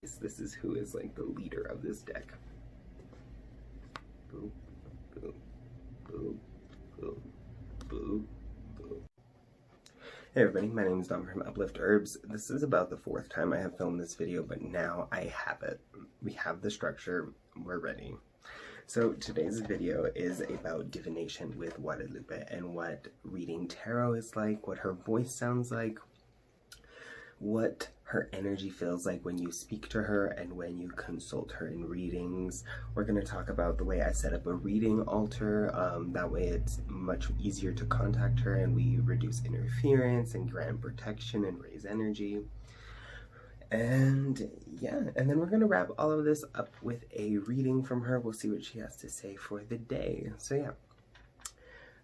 This is who is like the leader of this deck. Boo, boo, boo, boo, boo, boo. Hey everybody, my name is Dom from UPLift Herbs. This is about the 4th time I have filmed this video, but now I have it. We have the structure, we're ready. So today's video is about divination with Guadalupe and what reading tarot is like, what her voice sounds like, what her energy feels like when you speak to her and when you consult her in readings. We're going to talk about the way I set up a reading altar. That way it's much easier to contact her and we reduce interference and grant protection and raise energy. And yeah, and then we're going to wrap all of this up with a reading from her. We'll see what she has to say for the day. So yeah,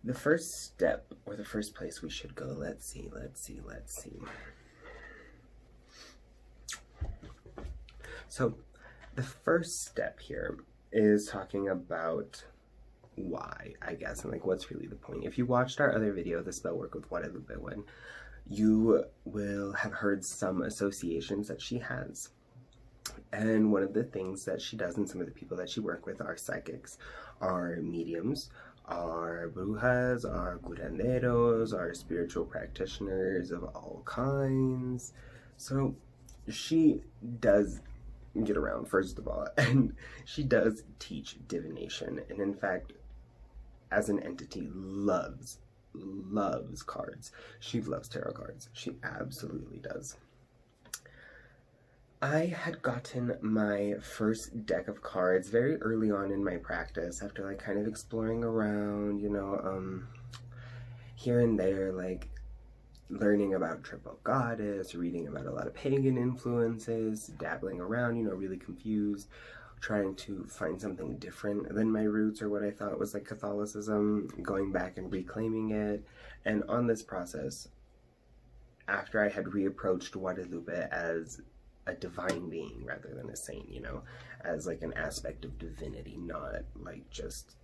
the first step, or the first place we should go, let's see. So the first step here is talking about why, I guess, and like what's really the point. If you watched our other video, the spell work with Guadalupe one, you will have heard some associations that she has. And one of the things that she does, and some of the people that she works with are psychics, are mediums, are brujas, are curanderos, are spiritual practitioners of all kinds. So she does get around, first of all, and she does teach divination, and in fact, as an entity, loves cards. She loves tarot cards. She absolutely does. I had gotten my first deck of cards very early on in my practice, after like kind of exploring around, you know, here and there, like learning about Triple Goddess, reading about a lot of pagan influences, dabbling around, you know, really confused, trying to find something different than my roots or what I thought was like Catholicism, going back and reclaiming it. And on this process, after I had reapproached Guadalupe as a divine being rather than a saint, you know, as like an aspect of divinity, not like just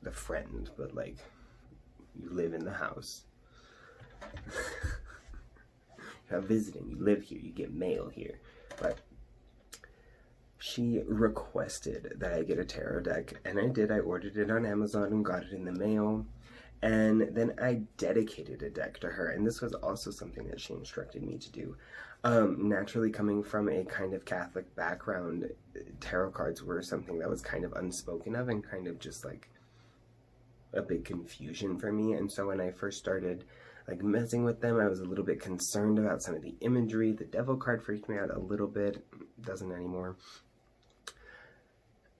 the friend, but like you live in the house. You have visiting, you live here, you get mail here. But she requested that I get a tarot deck, and I did. I ordered it on Amazon and got it in the mail, and then I dedicated a deck to her, and this was also something that she instructed me to do. Naturally, coming from a kind of Catholic background, tarot cards were something that was kind of unspoken of and kind of just like a big confusion for me. And so when I first started like messing with them, I was a little bit concerned about some of the imagery. The devil card freaked me out a little bit, doesn't anymore.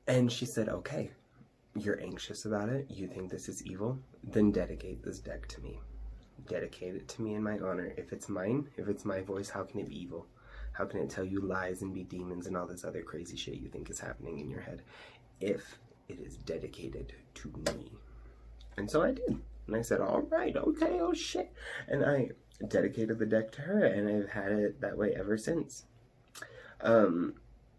And she said, okay, you're anxious about it, you think this is evil, then dedicate this deck to me. Dedicate it to me in my honor. If it's mine, if it's my voice, how can it be evil? How can it tell you lies and be demons and all this other crazy shit you think is happening in your head? If it is dedicated to me. And so I did. And I said, all right, okay, oh shit. And I dedicated the deck to her, and I've had it that way ever since.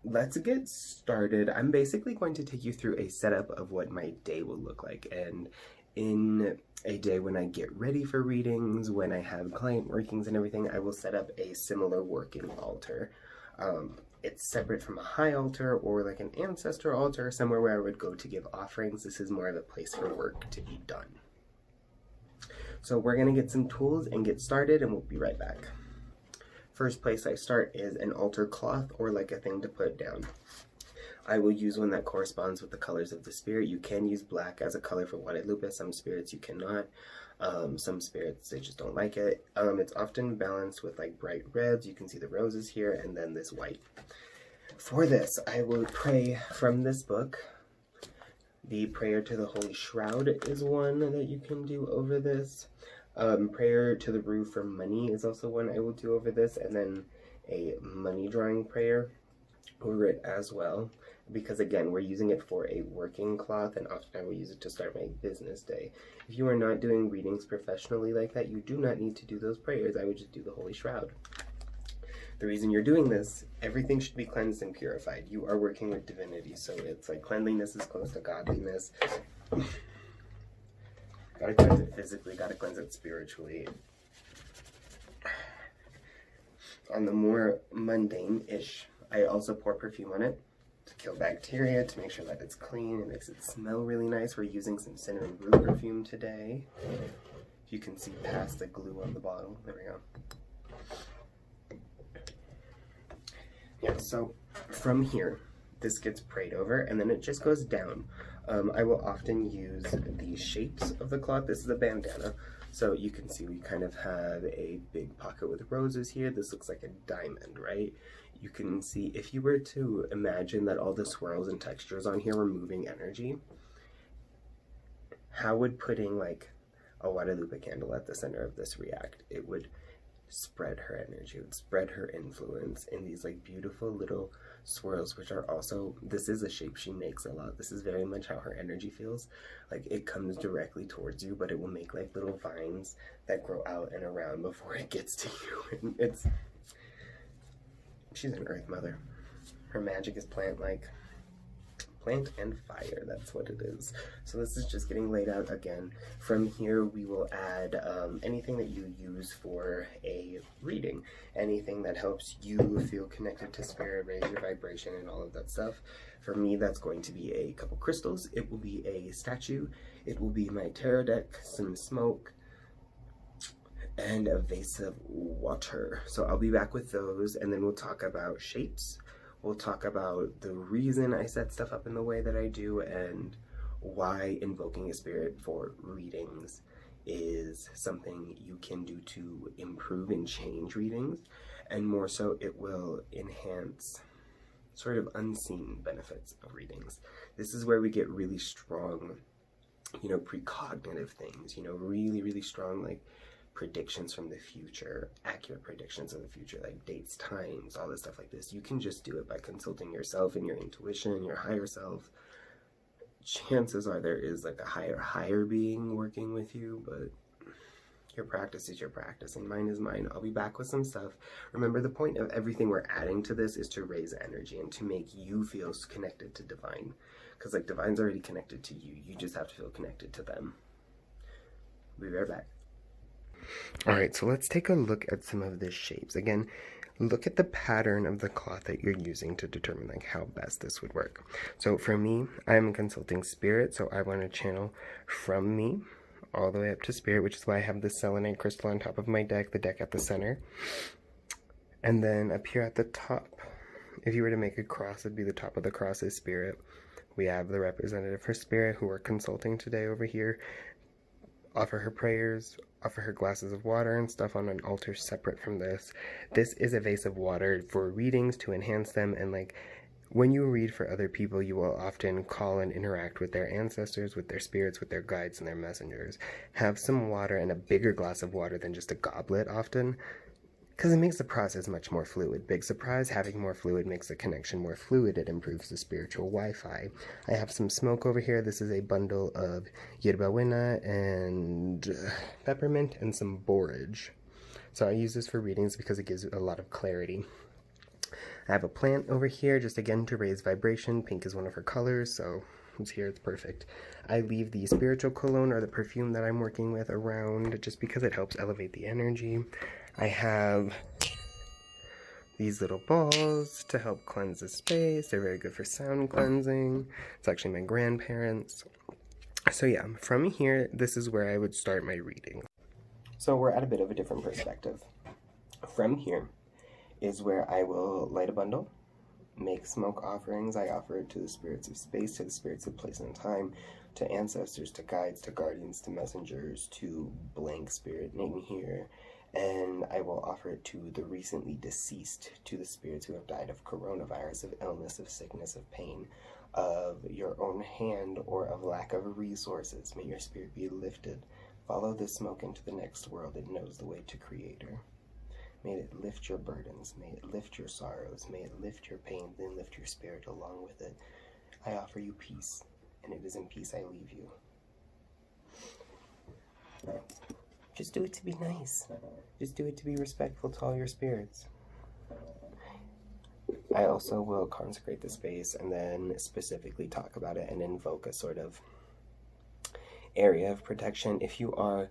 Let's get started. I'm basically going to take you through a setup of what my day will look like. And in a day when I get ready for readings, when I have client workings and everything, I will set up a similar working altar. It's separate from a high altar or like an ancestor altar, somewhere where I would go to give offerings. This is more of a place for work to be done. So we're going to get some tools and get started, and we'll be right back. First place I start is an altar cloth, or like a thing to put down. I will use one that corresponds with the colors of the spirit. You can use black as a color for Guadalupe. Some spirits you cannot. Some spirits, they just don't like it. It's often balanced with like bright reds. You can see the roses here, and then this white. For this, I will pray from this book. The prayer to the Holy Shroud is one that you can do over this. Prayer to the Rue for money is also one I will do over this, and then a money drawing prayer over it as well, because again, we're using it for a working cloth, and often I will use it to start my business day. If you are not doing readings professionally like that, you do not need to do those prayers. I would just do the Holy Shroud. The reason you're doing this, everything should be cleansed and purified. You are working with divinity, so it's like cleanliness is close to godliness. Gotta cleanse it physically, gotta cleanse it spiritually. On the more mundane-ish I also pour perfume on it to kill bacteria, to make sure that it's clean. It makes it smell really nice. We're using some cinnamon root perfume today. You can see past the glue on the bottle. There we go. Yeah, so from here, this gets prayed over, and then it just goes down. I will often use the shapes of the cloth. This is a bandana, so you can see we kind of have a big pocket with roses here. This looks like a diamond, right? You can see, if you were to imagine that all the swirls and textures on here were moving energy, how would putting like a Guadalupe candle at the center of this react? It would spread her energy, it would spread her influence in these like beautiful little swirls, which are also, this is a shape she makes a lot. This is very much how her energy feels. Like, it comes directly towards you, but it will make like little vines that grow out and around before it gets to you. And she's an earth mother. Her magic is plant and fire, that's what it is. So this is just getting laid out again. From here we will add anything that you use for a reading, anything that helps you feel connected to spirit, raise your vibration and all of that stuff. For me, that's going to be a couple crystals, it will be a statue, it will be my tarot deck, some smoke, and a vase of water. So I'll be back with those, and then we'll talk about shapes. We'll talk about the reason I set stuff up in the way that I do, and why invoking a spirit for readings is something you can do to improve and change readings, and more so, it will enhance sort of unseen benefits of readings. This is where we get really strong, you know, precognitive things, you know, really, really strong, like, predictions from the future, accurate predictions of the future, like dates, times, all this stuff like this. You can just do it by consulting yourself and your intuition, your higher self. Chances are there is like a higher being working with you, but your practice is your practice and mine is mine. I'll be back with some stuff. Remember, the point of everything we're adding to this is to raise energy and to make you feel connected to divine, because like divine's already connected to you. You just have to feel connected to them. We'll be right back. Alright, so let's take a look at some of the shapes. Again, look at the pattern of the cloth that you're using to determine like how best this would work. So for me, I'm consulting spirit, so I want to channel from me all the way up to spirit, which is why I have the selenite crystal on top of my deck, the deck at the center. And then up here at the top, if you were to make a cross, it'd be the top of the cross is spirit. We have the representative for spirit who we're consulting today over here. Offer her prayers, offer her glasses of water and stuff on an altar separate from this. This is a vase of water for readings to enhance them, and like when you read for other people, you will often call and interact with their ancestors, with their spirits, with their guides and their messengers. Have some water, and a bigger glass of water than just a goblet often, because it makes the process much more fluid. Big surprise, having more fluid makes the connection more fluid. It improves the spiritual Wi-Fi. I have some smoke over here. This is a bundle of yerba buena and peppermint and some borage. So I use this for readings because it gives a lot of clarity. I have a plant over here, just again to raise vibration. Pink is one of her colors, so it's here, it's perfect. I leave the spiritual cologne or the perfume that I'm working with around just because it helps elevate the energy. I have these little balls to help cleanse the space. They're very good for sound cleansing. It's actually my grandparents. So yeah, from here, this is where I would start my reading. So we're at a bit of a different perspective. From here is where I will light a bundle, make smoke offerings. I offer it to the spirits of space, to the spirits of place and time, to ancestors, to guides, to guardians, to messengers, to blank spirit name here. And I will offer it to the recently deceased, to the spirits who have died of coronavirus, of illness, of sickness, of pain, of your own hand, or of lack of resources. May your spirit be lifted. Follow this smoke into the next world. It knows the way to Creator. May it lift your burdens. May it lift your sorrows. May it lift your pain, then lift your spirit along with it. I offer you peace, and it is in peace I leave you. Just do it to be nice. Just do it to be respectful to all your spirits. I also will consecrate the space and then specifically talk about it and invoke a sort of area of protection. If you are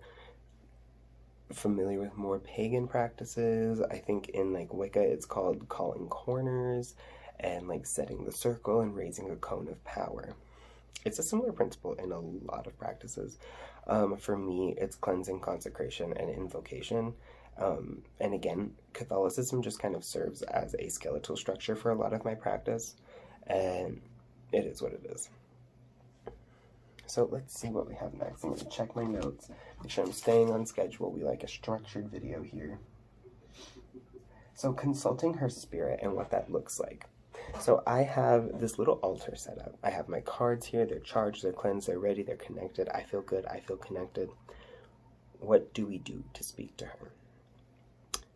familiar with more pagan practices, I think in like Wicca it's called calling corners and like setting the circle and raising a cone of power. It's a similar principle in a lot of practices. For me, it's cleansing, consecration, and invocation. And again, Catholicism just kind of serves as a skeletal structure for a lot of my practice, and it is what it is. So let's see what we have next. I'm going to check my notes, make sure I'm staying on schedule. We like a structured video here. So consulting her spirit and what that looks like. So I have this little altar set up. I have my cards here. They're charged, they're cleansed, they're ready, they're connected. I feel good, I feel connected. What do we do to speak to her?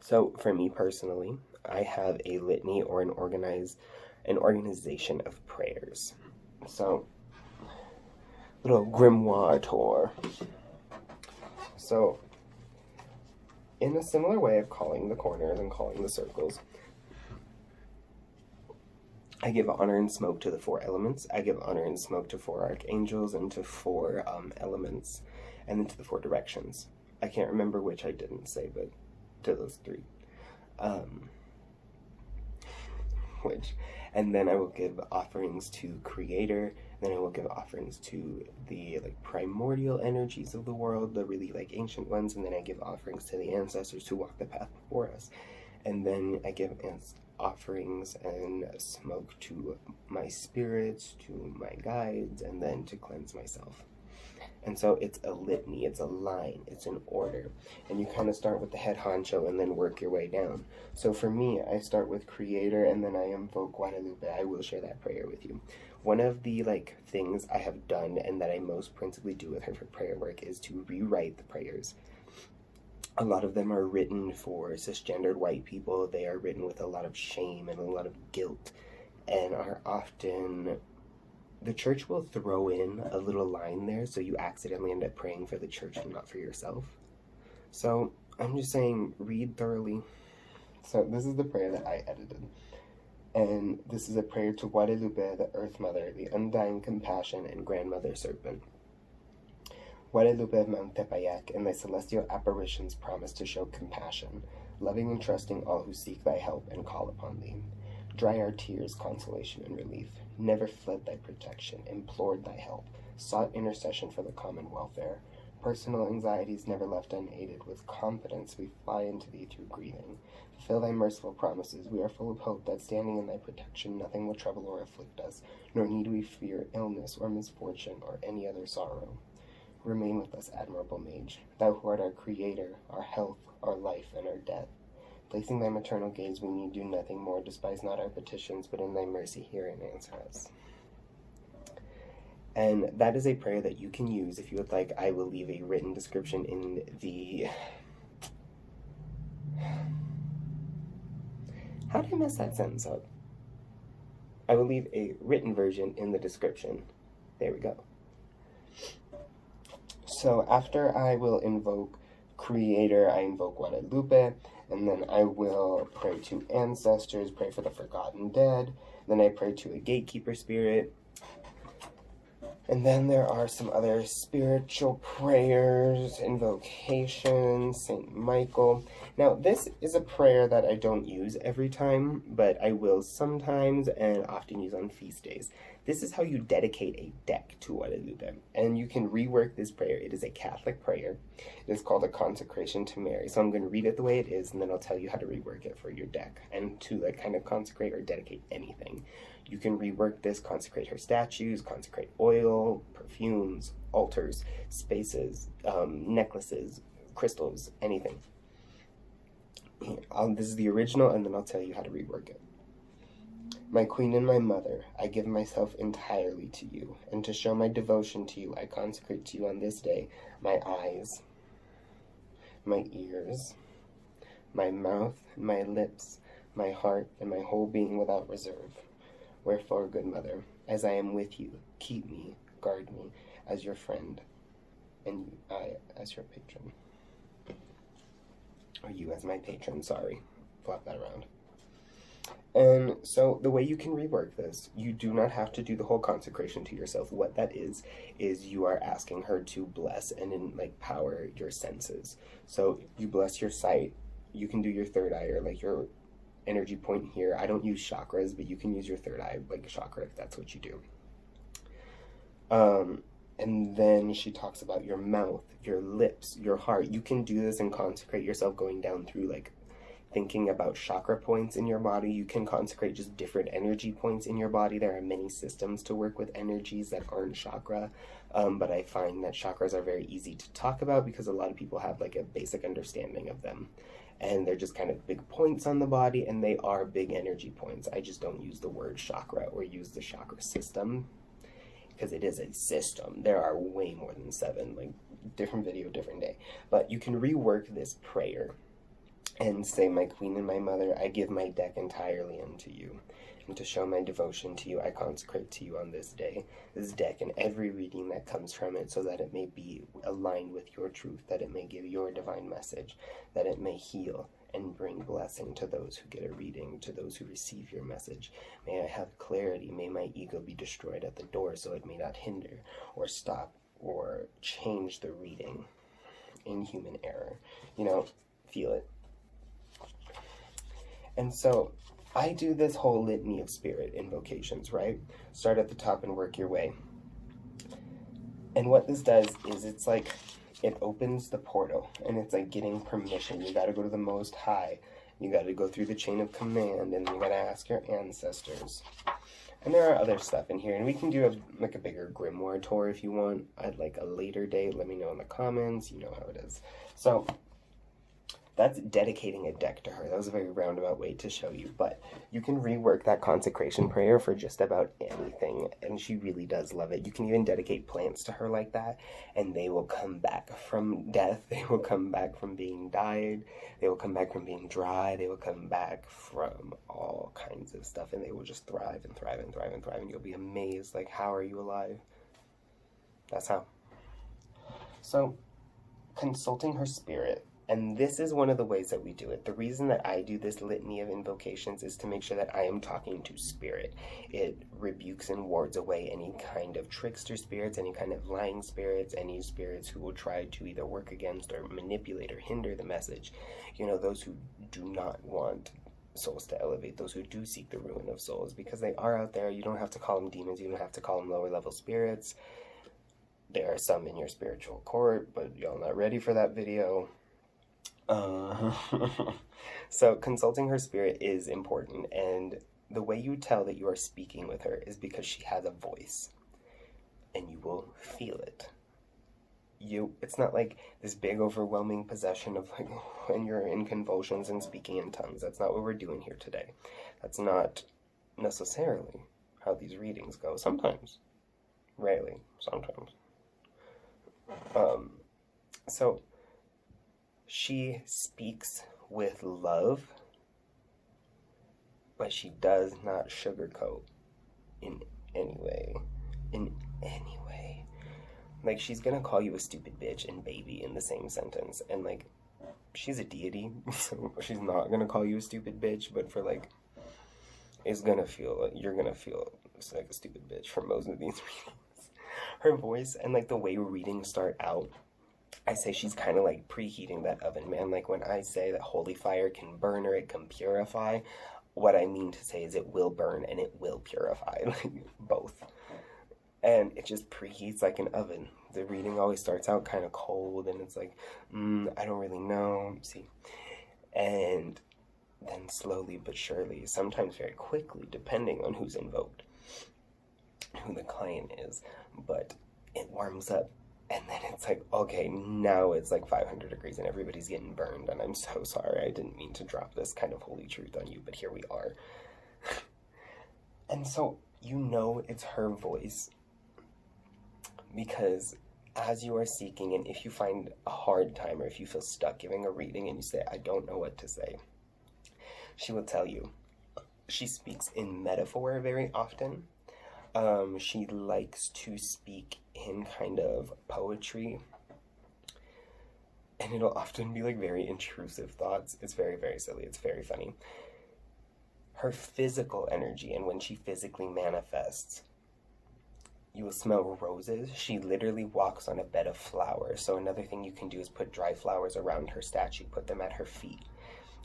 So for me personally, I have a litany or an organization of prayers. So little grimoire tour. So in a similar way of calling the corners and calling the circles, I give honor and smoke to the 4 elements. I give honor and smoke to 4 archangels and to 4 elements, and then to the 4 directions. I can't remember which I didn't say, but to those 3. And then I will give offerings to Creator. Then I will give offerings to the like primordial energies of the world, the really like ancient ones. And then I give offerings to the ancestors who walk the path before us. And then I give offerings and smoke to my spirits, to my guides, and then to cleanse myself. And so it's a litany, it's a line, it's an order. And you kind of start with the head honcho and then work your way down. So for me, I start with Creator and then I invoke Guadalupe. I will share that prayer with you. One of the like things I have done and that I most principally do with her for prayer work is to rewrite the prayers. A lot of them are written for cisgendered white people. They are written with a lot of shame and a lot of guilt and are often... The church will throw in a little line there, so you accidentally end up praying for the church and not for yourself. So I'm just saying, read thoroughly. So this is the prayer that I edited. And this is a prayer to Guadalupe, the Earth Mother, the undying compassion and grandmother serpent. Guadalupe of Mount Tepeyac and thy celestial apparitions promise to show compassion, loving and trusting all who seek thy help and call upon thee. Dry our tears, consolation and relief. Never fled thy protection, implored thy help, sought intercession for the common welfare. Personal anxieties never left unaided. With confidence we fly into thee through grieving. Fulfill thy merciful promises. We are full of hope that standing in thy protection nothing will trouble or afflict us, nor need we fear illness or misfortune or any other sorrow. Remain with us, admirable mage, thou who art our creator, our health, our life, and our death. Placing thy maternal gaze, we need do nothing more. Despise not our petitions, but in thy mercy hear and answer us. And that is a prayer that you can use if you would like. I will leave a written description in the... How did I mess that sentence up? I will leave a written version in the description. There we go. So after I will invoke Creator, I invoke Guadalupe, and then I will pray to ancestors, pray for the forgotten dead, then I pray to a gatekeeper spirit, and then there are some other spiritual prayers, invocations, Saint Michael. Now this is a prayer that I don't use every time, but I will sometimes and often use on feast days. This is how you dedicate a deck to Guadalupe, and you can rework this prayer. It is a Catholic prayer. It is called a consecration to Mary. So I'm going to read it the way it is, and then I'll tell you how to rework it for your deck and to like kind of consecrate or dedicate anything. You can rework this, consecrate her statues, consecrate oil, perfumes, altars, spaces, necklaces, crystals, anything. Here, this is the original, and then I'll tell you how to rework it. My queen and my mother, I give myself entirely to you, and to show my devotion to you, I consecrate to you on this day my eyes, my ears, my mouth, my lips, my heart, and my whole being without reserve. Wherefore, good mother, as I am with you, keep me, guard me, as your friend, and I as your patron. Or you as my patron, sorry. Flop that around. And so the way you can rework this, you do not have to do the whole consecration to yourself. What that is you are asking her to bless and like power your senses. So you bless your sight. You can do your third eye or like your energy point here. I don't use chakras, but you can use your third eye like a chakra if that's what you do. And then she talks about your mouth, your lips, your heart. You can do this and consecrate yourself going down through like thinking about chakra points in your body. You can consecrate just different energy points in your body. There are many systems to work with energies that aren't chakra, but I find that chakras are very easy to talk about because a lot of people have like a basic understanding of them. And they're just kind of big points on the body, and they are big energy points. I just don't use the word chakra or use the chakra system because it is a system. There are way more than 7, like different video, different day. But you can rework this prayer and say, my queen and my mother, I give my deck entirely unto you. And to show my devotion to you, I consecrate to you on this day, this deck and every reading that comes from it, so that it may be aligned with your truth, that it may give your divine message, that it may heal and bring blessing to those who get a reading, to those who receive your message. May I have clarity. May my ego be destroyed at the door so it may not hinder or stop or change the reading in human error. You know, feel it. And so I do this whole litany of spirit invocations, right? Start at the top and work your way. And what this does is it's like it opens the portal, and it's like getting permission. You got to go to the Most High. You got to go through the chain of command, and you got to ask your ancestors. And there are other stuff in here, and we can do a bigger grimoire tour if you want at like a later date. Let me know in the comments. You know how it is. So that's dedicating a deck to her. That was a very roundabout way to show you, but you can rework that consecration prayer for just about anything, and she really does love it. You can even dedicate plants to her like that, and they will come back from death. They will come back from being dyed. They will come back from being dry. They will come back from all kinds of stuff, and they will just thrive and thrive and thrive and thrive, and you'll be amazed, like, how are you alive? That's how. So, consulting her spirit. And this is one of the ways that we do it. The reason that I do this litany of invocations is to make sure that I am talking to spirit. It rebukes and wards away any kind of trickster spirits, any kind of lying spirits, any spirits who will try to either work against or manipulate or hinder the message. You know, those who do not want souls to elevate, those who do seek the ruin of souls, because they are out there. You don't have to call them demons. You don't have to call them lower level spirits. There are some in your spiritual court, but y'all not ready for that video. So consulting her spirit is important, and the way you tell that you are speaking with her is because she has a voice, and you will feel it. It's not like this big overwhelming possession of like when you're in convulsions and speaking in tongues. That's not what we're doing here today. That's not necessarily how these readings go. Sometimes, rarely, sometimes. So she speaks with love, but she does not sugarcoat in any way. In any way. Like, she's gonna call you a stupid bitch and baby in the same sentence. And, like, she's a deity, so she's not gonna call you a stupid bitch, but for, like, it's gonna feel, like, you're gonna feel like a stupid bitch for most of these readings. Her voice and, like, the way readings start out, I say she's kind of like preheating that oven, man. Like when I say that holy fire can burn or it can purify, what I mean to say is it will burn and it will purify, like both. And it just preheats like an oven. The reading always starts out kind of cold and it's like, I don't really know, see. And then slowly but surely, sometimes very quickly, depending on who's invoked, who the client is, but it warms up. And then it's like, okay, now it's like 500 degrees and everybody's getting burned. And I'm so sorry. I didn't mean to drop this kind of holy truth on you, but here we are. And so, you know it's her voice. Because as you are seeking, and if you find a hard time or if you feel stuck giving a reading and you say, I don't know what to say, she will tell you. She speaks in metaphor very often. She likes to speak in kind of poetry, and it'll often be like very intrusive thoughts. It's very, very silly. It's very funny. her physical energy, and when she physically manifests, you will smell roses. She literally walks on a bed of flowers. So another thing you can do is put dry flowers around her statue, put them at her feet.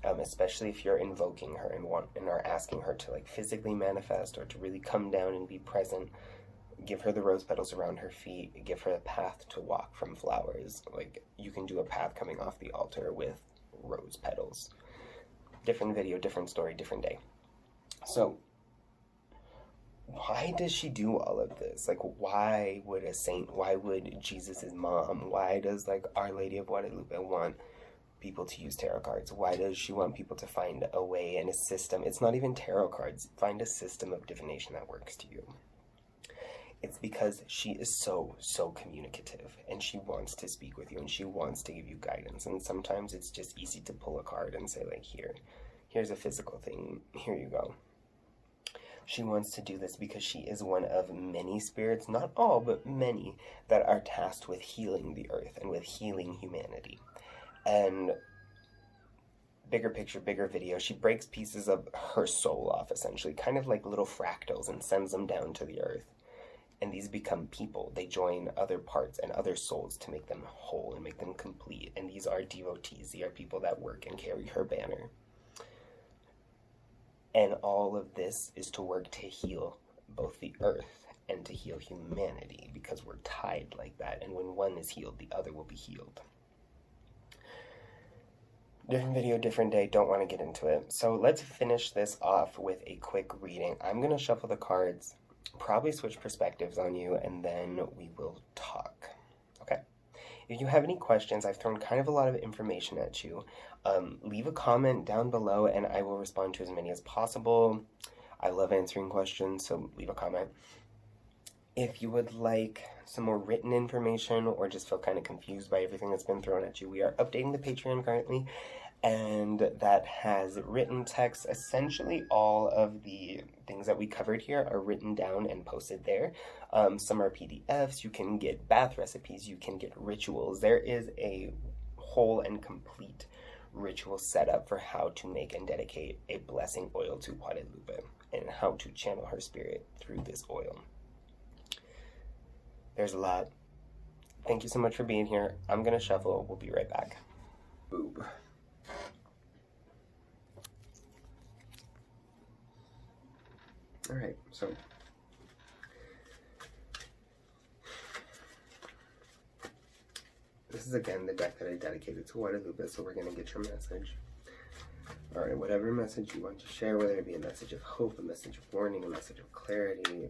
Especially if you're invoking her and are asking her to like physically manifest or to really come down and be present. Give her the rose petals around her feet. Give her a path to walk from flowers. Like, you can do a path coming off the altar with rose petals. Different video, different story, different day. So why does she do all of this? Like, why would a saint, why would Jesus's mom, why does like Our Lady of Guadalupe want people to use tarot cards? Why does she want people to find a way and a system? It's not even tarot cards. Find a system of divination that works to you. It's because she is so communicative, and she wants to speak with you, and she wants to give you guidance. And sometimes it's just easy to pull a card and say like, here's a physical thing, here you go. She wants to do this because she is one of many spirits, not all, but many, that are tasked with healing the earth and with healing humanity. And bigger picture, bigger video, she breaks pieces of her soul off, essentially, kind of like little fractals, and sends them down to the earth. And these become people. They join other parts and other souls to make them whole and make them complete. And these are devotees. These are people that work and carry her banner. And all of this is to work to heal both the earth and to heal humanity, because we're tied like that. And when one is healed, the other will be healed. Different video, different day. Don't want to get into it. So let's finish this off with a quick reading. I'm going to shuffle the cards, probably switch perspectives on you, and then we will talk. Okay? If you have any questions, I've thrown kind of a lot of information at you. Leave a comment down below, and I will respond to as many as possible. I love answering questions, so leave a comment. If you would like some more written information or just feel kind of confused by everything that's been thrown at you, we are updating the Patreon currently, and that has written text. Essentially all of the things that we covered here are written down and posted there. Some are PDFs. You can get bath recipes, you can get rituals. There is a whole and complete ritual setup for how to make and dedicate a blessing oil to Guadalupe and how to channel her spirit through this oil. There's a lot. Thank you so much for being here. I'm gonna shuffle. We'll be right back. Boob. Alright, so this is again the deck that I dedicated to Guadalupe, so we're gonna get your message. Alright, whatever message you want to share, whether it be a message of hope, a message of warning, a message of clarity,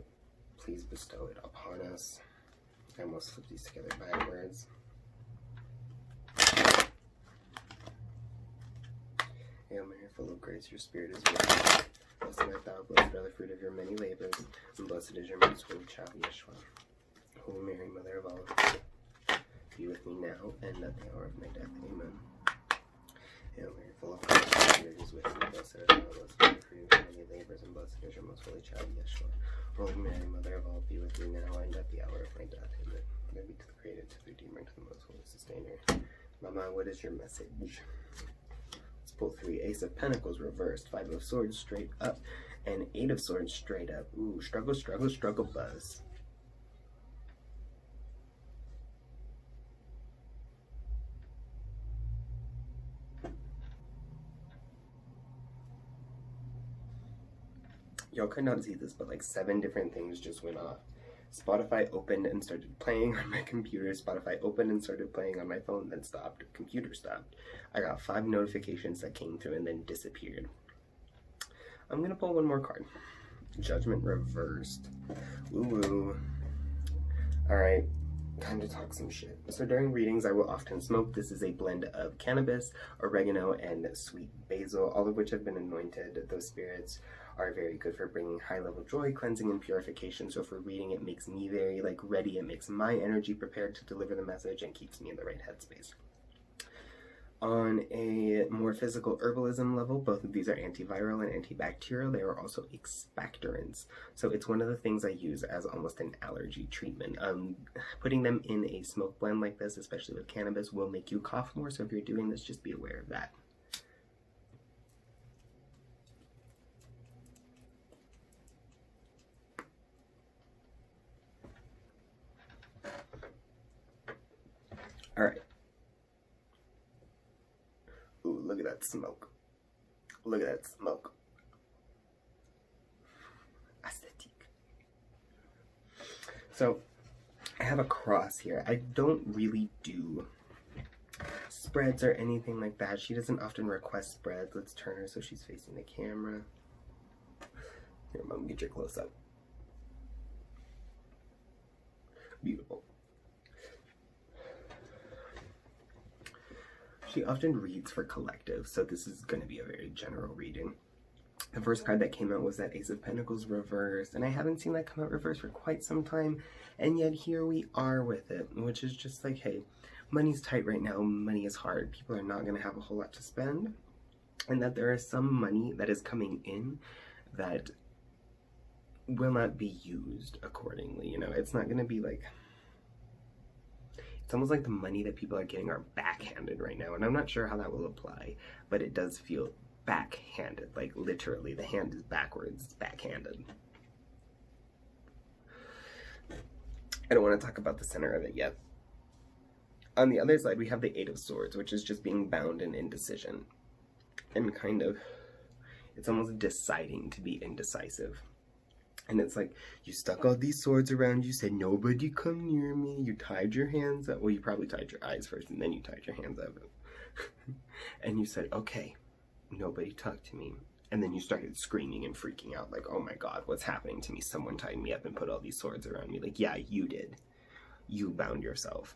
please bestow it upon us. I almost flipped these together backwards. Hail Mary, full of grace, your spirit is blessed. Blessed art thou, blessed are the fruit of your many labors, and blessed is your most holy child, Yeshua. Holy Mary, Mother of all, be with me now and at the hour of my death. Amen. Hail Mary, full of grace, your spirit is with you. Blessed art thou, blessed are the fruit of your many labors, and blessed is your most holy child, Yeshua. Holy Mary, Mother of all, be with me now and at the hour of my death. Amen. Glory be to the Creator, to the Redeemer, to the most holy Sustainer. Mama, what is your message? Let's pull 3. Ace of Pentacles reversed, 5 of Swords straight up, and 8 of Swords straight up. Ooh, struggle, struggle, struggle, buzz. Y'all could not see this, but like 7 different things just went off. Spotify opened and started playing on my computer. Spotify opened and started playing on my phone, then stopped. Computer stopped. I got 5 notifications that came through and then disappeared. I'm gonna pull one more card. Judgment reversed. Woo-woo. Alright, time to talk some shit. So during readings, I will often smoke. This is a blend of cannabis, oregano, and sweet basil, all of which have been anointed. Those spirits are very good for bringing high-level joy, cleansing, and purification. So for reading, it makes me very ready. It makes my energy prepared to deliver the message and keeps me in the right headspace. On a more physical herbalism level, both of these are antiviral and antibacterial. They are also expectorants. So it's one of the things I use as almost an allergy treatment. Putting them in a smoke blend like this, especially with cannabis, will make you cough more. So if you're doing this, just be aware of that. All right. Ooh, look at that smoke. Look at that smoke. Aesthetic. So, I have a cross here. I don't really do spreads or anything like that. She doesn't often request spreads. Let's turn her so she's facing the camera. Here, Mom, get your close up. Beautiful. She often reads for collective, so this is going to be a very general reading. The first card that came out was that Ace of Pentacles reversed, and I haven't seen that come out reversed for quite some time, and yet here we are with it, which is just like, hey, money's tight right now, money is hard, people are not going to have a whole lot to spend, and that there is some money that is coming in that will not be used accordingly. You know, it's not going to be like, it's almost like the money that people are getting are backhanded right now, and I'm not sure how that will apply, but it does feel backhanded, like literally the hand is backwards, it's backhanded. I don't want to talk about the center of it yet. On the other side, we have the Eight of Swords, which is just being bound in indecision, and kind of, it's almost deciding to be indecisive. And it's like, you stuck all these swords around you, said, nobody come near me. You tied your hands up. Well, you probably tied your eyes first, and then you tied your hands up. And you said, okay, nobody talk to me. And then you started screaming and freaking out, like, oh my God, what's happening to me? Someone tied me up and put all these swords around me. Like, yeah, you did. You bound yourself.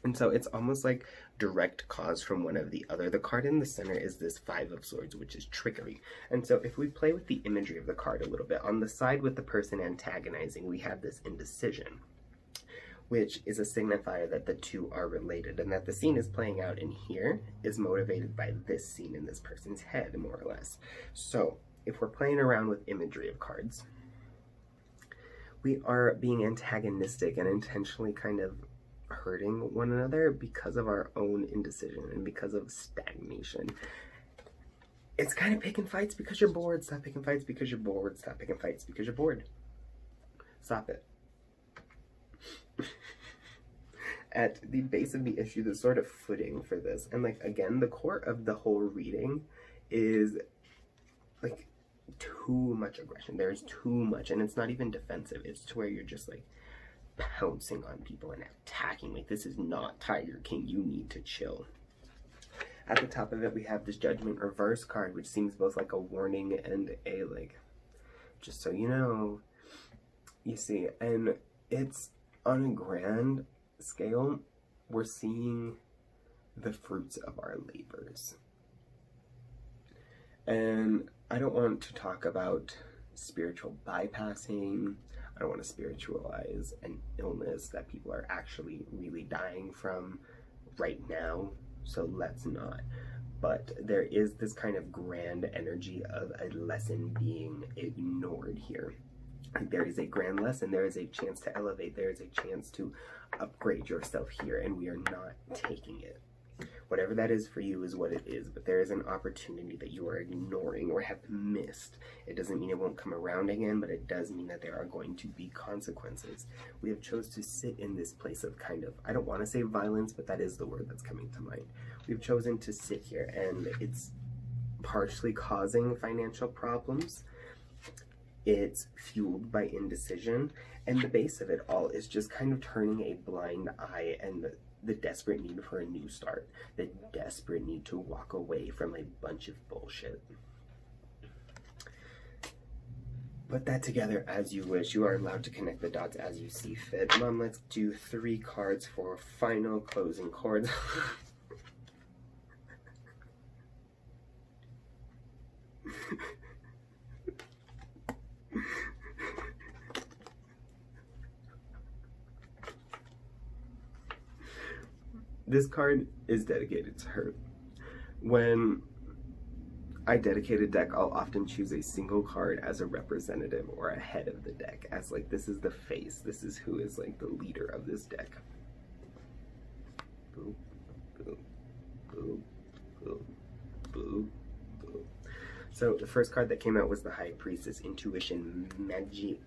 And so it's almost like direct cause from one of the other. The card in the center is this Five of Swords, which is trickery. And so if we play with the imagery of the card a little bit, on the side with the person antagonizing, we have this indecision, which is a signifier that the two are related, and that the scene is playing out in here is motivated by this scene in this person's head, more or less. So if we're playing around with imagery of cards, we are being antagonistic and intentionally kind of hurting one another because of our own indecision and because of stagnation. It's kind of picking fights because you're bored. Stop picking fights because you're bored. Stop picking fights because you're bored. Stop it. At the base of the issue, the sort of footing for this, and like again, the core of the whole reading is like too much aggression. There's too much, and it's not even defensive. It's to where you're just like pouncing on people and attacking. Like, this is not Tiger King. You need to chill. At the top of it, we have this Judgment reverse card, which seems both like a warning and a like, just so you know. You see, and it's on a grand scale, we're seeing the fruits of our labors. And I don't want to talk about spiritual bypassing. I don't want to spiritualize an illness that people are actually really dying from right now, so let's not. But there is this kind of grand energy of a lesson being ignored here. There is a grand lesson, there is a chance to elevate, there is a chance to upgrade yourself here, and we are not taking it. Whatever that is for you is what it is, but there is an opportunity that you are ignoring or have missed. It doesn't mean it won't come around again, but it does mean that there are going to be consequences. We have chose to sit in this place of kind of, I don't want to say violence, but that is the word that's coming to mind. We've chosen to sit here, and it's partially causing financial problems. It's fueled by indecision, and the base of it all is just kind of turning a blind eye and the desperate need for a new start, the desperate need to walk away from a bunch of bullshit. Put that together as you wish. You are allowed to connect the dots as you see fit. Mom, let's do 3 cards for final closing chords. This card is dedicated to her. When I dedicate a deck, I'll often choose a single card as a representative or a head of the deck, as like, this is the face, this is who is like the leader of this deck. Boop, boop, boop, boop, boop, boop. So the first card that came out was the High Priestess, intuition, magic,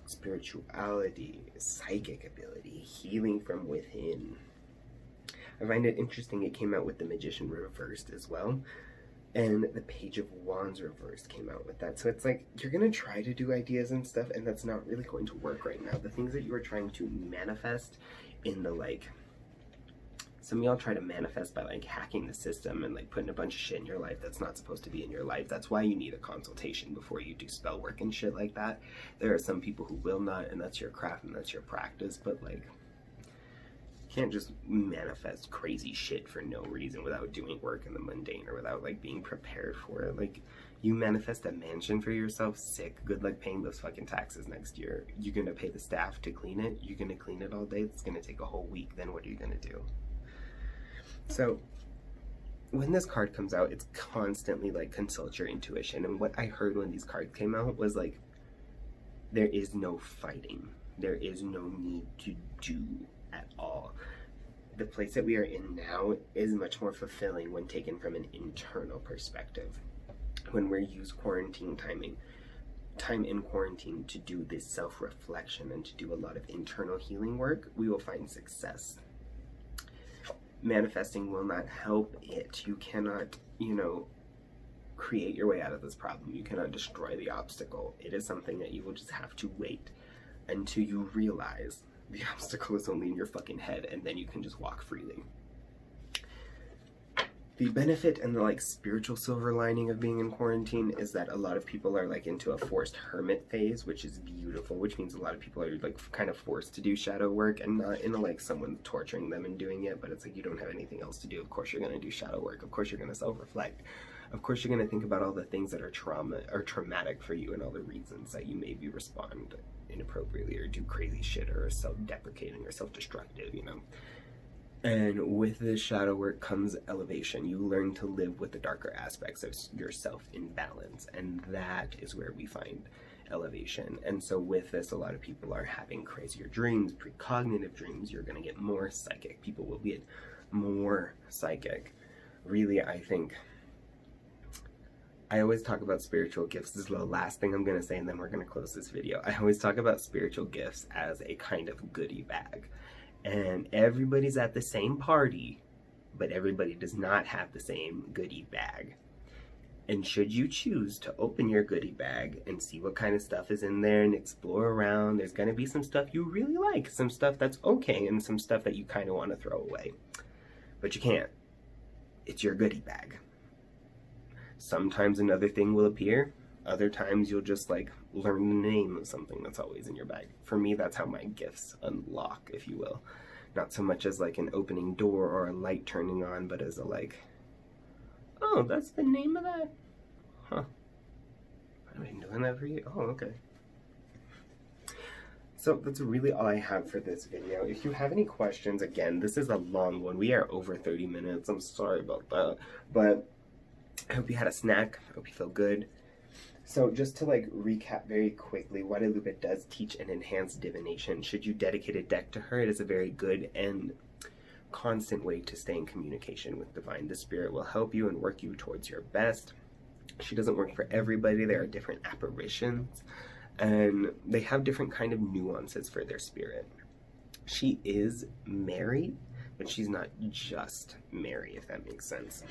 spirituality, psychic ability, healing from within. I find it interesting it came out with the Magician reversed as well. And the Page of Wands reversed came out with that. So it's like, you're going to try to do ideas and stuff, and that's not really going to work right now. The things that you are trying to manifest in the, like, some of y'all try to manifest by, like, hacking the system and, like, putting a bunch of shit in your life that's not supposed to be in your life. That's why you need a consultation before you do spell work and shit like that. There are some people who will not, and that's your craft and that's your practice, but, like, can't just manifest crazy shit for no reason without doing work in the mundane or without like being prepared for it. Like, you manifest a mansion for yourself, sick, good luck paying those fucking taxes next year. You're gonna pay the staff to clean it, you're gonna clean it all day, it's gonna take a whole week, then what are you gonna do? So when this card comes out, it's constantly like, consult your intuition. And what I heard when these cards came out was like, there is no fighting, there is no need to do at all. The place that we are in now is much more fulfilling when taken from an internal perspective. When we use quarantine time in quarantine to do this self-reflection and to do a lot of internal healing work, we will find success. Manifesting will not help it. You cannot, you know, create your way out of this problem. You cannot destroy the obstacle. It is something that you will just have to wait until you realize the obstacle is only in your fucking head, and then you can just walk freely. The benefit and the like spiritual silver lining of being in quarantine is that a lot of people are like into a forced hermit phase, which is beautiful, which means a lot of people are like kind of forced to do shadow work, and not in a like someone torturing them and doing it, but it's like you don't have anything else to do. Of course you're going to do shadow work. Of course you're going to self-reflect. Of course you're going to think about all the things that are traumatic for you and all the reasons that you maybe respond inappropriately or do crazy shit or are self-deprecating or self-destructive, you know. And with this shadow work comes elevation. You learn to live with the darker aspects of yourself in balance, and that is where we find elevation. And so with this, a lot of people are having crazier dreams, precognitive dreams. You're going to get more psychic. People will get more psychic. Really, I think I always talk about spiritual gifts. This is the last thing I'm going to say, and then we're going to close this video. I always talk about spiritual gifts as a kind of goodie bag. And everybody's at the same party, but everybody does not have the same goodie bag. And should you choose to open your goodie bag and see what kind of stuff is in there and explore around, there's going to be some stuff you really like, some stuff that's okay, and some stuff that you kind of want to throw away. But you can't. It's your goodie bag. Sometimes another thing will appear. Other times you'll just like learn the name of something that's always in your bag. For me, that's how my gifts unlock, if you will. Not so much as like an opening door or a light turning on, but as a like, oh, that's the name of that? Huh. I've been doing that for you? Oh, okay. So that's really all I have for this video. If you have any questions, again, this is a long one. We are over 30 minutes. I'm sorry about that. But I hope you had a snack. I hope you feel good. So just to like recap very quickly, Guadalupe does teach and enhance divination. Should you dedicate a deck to her, it is a very good and constant way to stay in communication with divine. The spirit will help you and work you towards your best. She doesn't work for everybody. There are different apparitions, and they have different kind of nuances for their spirit. She is married, but she's not just Mary, if that makes sense.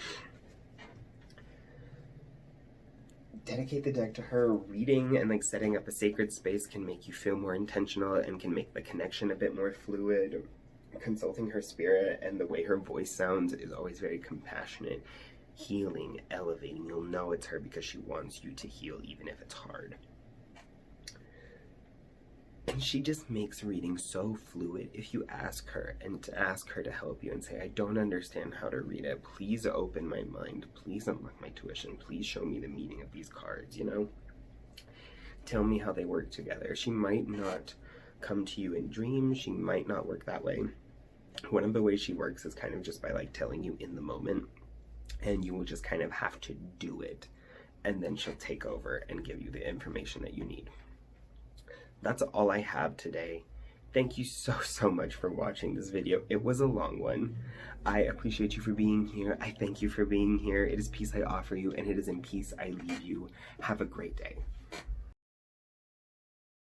Dedicate the deck to her. Reading and like setting up a sacred space can make you feel more intentional and can make the connection a bit more fluid. Consulting her spirit and the way her voice sounds is always very compassionate, healing, elevating. You'll know it's her because she wants you to heal even if it's hard. And she just makes reading so fluid. If you ask her and to ask her to help you and say, I don't understand how to read it, please open my mind, please unlock my tuition, please show me the meaning of these cards, you know? Tell me how they work together. She might not come to you in dreams, she might not work that way. One of the ways she works is kind of just by like telling you in the moment, and you will just kind of have to do it, and then she'll take over and give you the information that you need. That's all I have today. Thank you so much for watching this video. It was a long one. I appreciate you for being here. I thank you for being here. It is peace I offer you, and it is in peace I leave you. Have a great day.